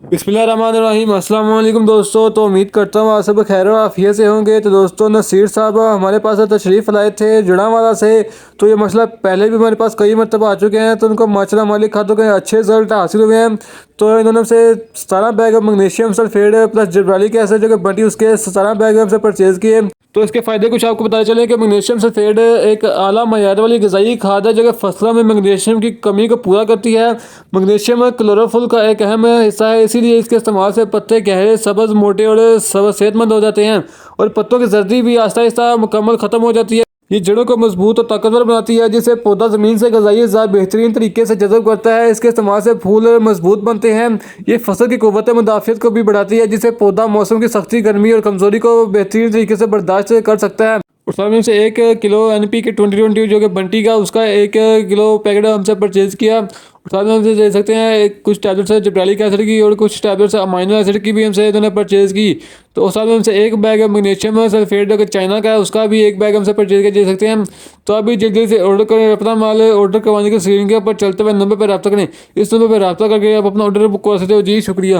बिस्मिल्लाहिर्रहमानिर्रहीम। अस्सलाम वालेकुम दोस्तों। तो उम्मीद करता हूँ आप सब खैर आफियत से होंगे। तो दोस्तों नसीर साहब हमारे पास तशरीफ़ लाए थे जुड़ावाला से। तो ये मसला पहले भी हमारे पास कई मरतबा आ चुके हैं। तो उनको माशाल्लाह हमारे खातों के अच्छे रिजल्ट हासिल हुए हैं। तो इन्होंने हमसे 17 bag magnesium sulphate plus जिब्रालिक acid जो कि बटी उसके 17 बैग हमसे परचेज़ किए। तो इसके फ़ायदे कुछ आपको पता चले कि मैग्नीशियम सल्फेट एक आला मयार वाली ग़िज़ाई खाद है जो कि फसलों में मैग्नीशियम की कमी को पूरा करती है। मैग्नीशियम क्लोरोफिल का एक अहम हिस्सा है, इसीलिए इसके इस्तेमाल से पत्ते गहरे सब्ज़ मोटे और सेहतमंद हो जाते हैं और पत्तों की जर्दी भी आहिस्ता आहिस्ता मुकम्मल ख़त्म हो जाती है। ये जड़ों को मजबूत और ताकतवर बनाती है, जिससे पौधा ज़मीन से ग़िज़ाई अज़ा बेहतरीन तरीके से जज़ब करता है। इसके इस्तेमाल से फूल मजबूत बनते हैं। ये फसल की क़ुव्वत मुदाफ़ियत को भी बढ़ाती है, जिससे पौधा मौसम की सख्ती, गर्मी और कमज़ोरी को बेहतरीन तरीके से बर्दाश्त कर सकता है। और साथ में हमसे 1 किलो NPK 2020 जो कि बंटी का उसका 1 किलो पैकेट हमसे परचेज़ किया। और साथ में हमसे दे सकते हैं कुछ टैबलेट्स है जिब्रालिक एसिड की और कुछ टैबलेट्स अमाइनो एसिड की भी हमसे इन्होंने परचेज़ की। तो साथ में हमसे 1 बैग मैग्नीशियम सल्फेट जो कि चाइना का है उसका भी 1 बैग हमसे परचेज़ कर दे सकते हैं। तो अभी जल्दी से ऑर्डर करें, अपना माल ऑर्डर करवाने के स्क्रीन के ऊपर चलते हुए नंबर पर रब्ता करें। इस नंबर पर रब्ता करके आप अपना ऑर्डर बुक करवा सकते हो। जी शुक्रिया।